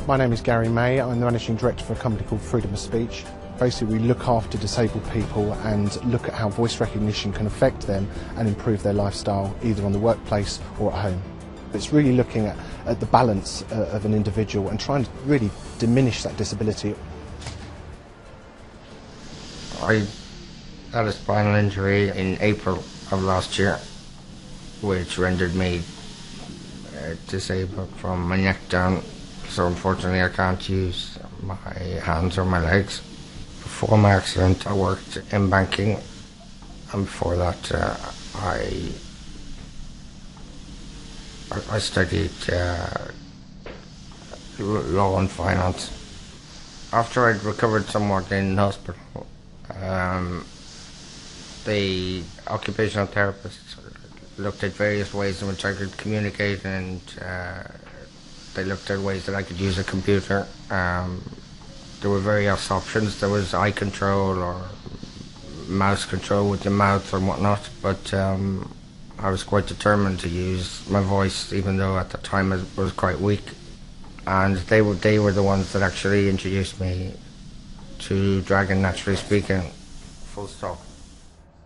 My name is Gary May. I'm the Managing Director for a company called Freedom of Speech. Basically, we look after disabled people and look at how voice recognition can affect them and improve their lifestyle, either on the workplace or at home. It's really looking at the balance of an individual and trying to really diminish that disability. I had a spinal injury in April of last year, which rendered me disabled from my neck down, so unfortunately I can't use my hands or my legs. Before my accident I worked in banking, and before that I studied law and finance. After I'd recovered somewhat in hospital, the occupational therapist looked at various ways in which I could communicate, and they looked at ways that I could use a computer. There were various options. There was eye control or mouse control with your mouth and whatnot, but I was quite determined to use my voice, even though at the time it was quite weak. And they were the ones that actually introduced me to Dragon, naturally speaking, full stop.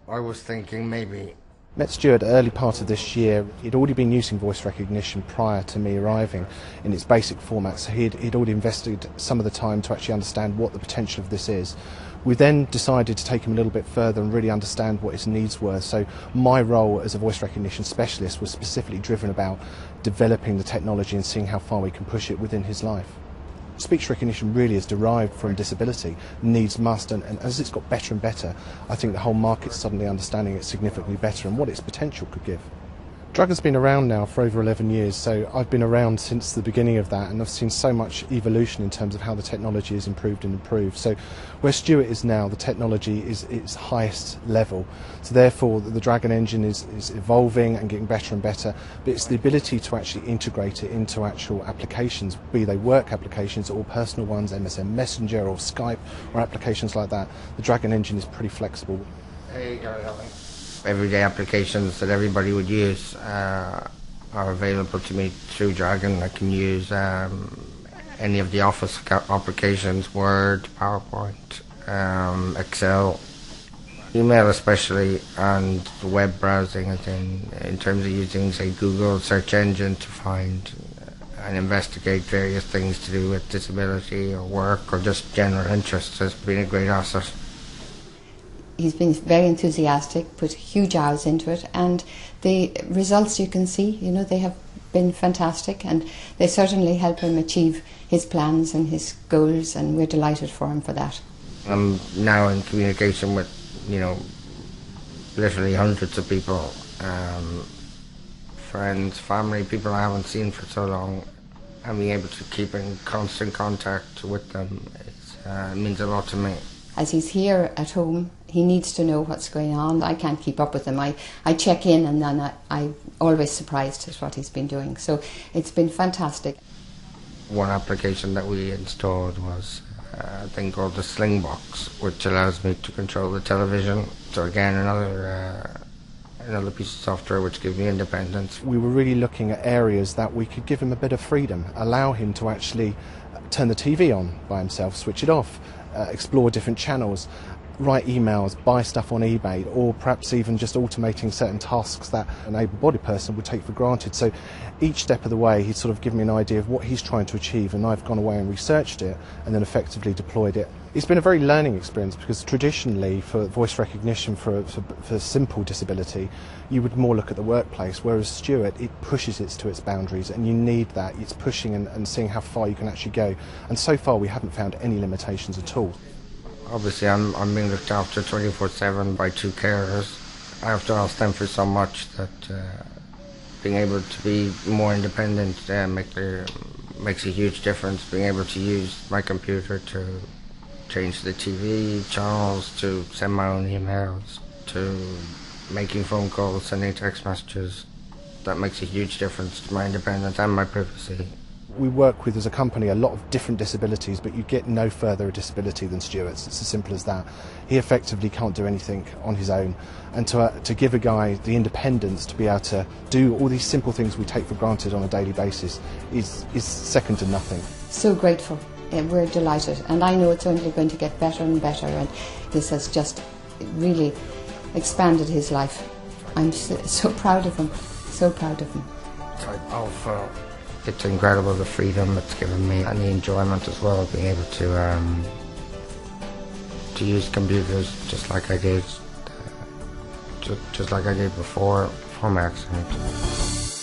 I was thinking maybe... Met Stuart early part of this year. He'd already been using voice recognition prior to me arriving in its basic format, so he'd already invested some of the time to actually understand what the potential of this is. We then decided to take him a little bit further and really understand what his needs were. So my role as a voice recognition specialist was specifically driven about developing the technology and seeing how far we can push it within his life. Speech recognition really is derived from disability, needs must, and as it's got better and better, I think the whole market's suddenly understanding it significantly better and what its potential could give. Dragon's been around now for over 11 years, so I've been around since the beginning of that, and I've seen so much evolution in terms of how the technology has improved and improved. So where Stuart is now, the technology is its highest level. So therefore the Dragon engine is evolving and getting better and better, but it's the ability to actually integrate it into actual applications, be they work applications or personal ones, MSN Messenger or Skype or applications like that. The Dragon engine is pretty flexible. There you go, everyday applications that everybody would use are available to me through Dragon. I can use any of the office applications, Word, PowerPoint, Excel, email especially, and web browsing, in terms of using, say, Google search engine to find and investigate various things to do with disability or work or just general interests. Has been a great asset. He's been very enthusiastic, put huge hours into it, and the results you can see, they have been fantastic, and they certainly help him achieve his plans and his goals, and we're delighted for him for that. I'm now in communication with, literally hundreds of people, friends, family, people I haven't seen for so long, and being able to keep in constant contact with them means a lot to me. As he's here at home, he needs to know what's going on. I can't keep up with him. I check in, and then I'm always surprised at what he's been doing. So it's been fantastic. One application that we installed was a thing called the Sling Box, which allows me to control the television. So again, another piece of software which gives me independence. We were really looking at areas that we could give him a bit of freedom, allow him to actually turn the TV on by himself, switch it off, explore different channels, write emails, buy stuff on eBay, or perhaps even just automating certain tasks that an able-bodied person would take for granted. So each step of the way he's sort of given me an idea of what he's trying to achieve, and I've gone away and researched it and then effectively deployed it. It's been a very learning experience, because traditionally for voice recognition for simple disability you would more look at the workplace, whereas Stuart, it pushes it to its boundaries, and you need that. It's pushing and seeing how far you can actually go, and so far we haven't found any limitations at all. Obviously I'm being looked after 24/7 by two carers. I have to ask them for so much that being able to be more independent makes a huge difference. Being able to use my computer to change the TV channels, to send my own emails, to making phone calls, sending text messages, that makes a huge difference to my independence and my privacy. We work with, as a company, a lot of different disabilities, but you get no further a disability than Stuart's. It's as simple as that. He effectively can't do anything on his own, and to give a guy the independence to be able to do all these simple things we take for granted on a daily basis is second to nothing. so grateful. We're delighted, and I know it's only going to get better and better, and this has just really expanded his life. I'm so proud of him, so proud of him. It's incredible, the freedom it's given me, and the enjoyment as well of being able to use computers just like I did, just like I did before my accident.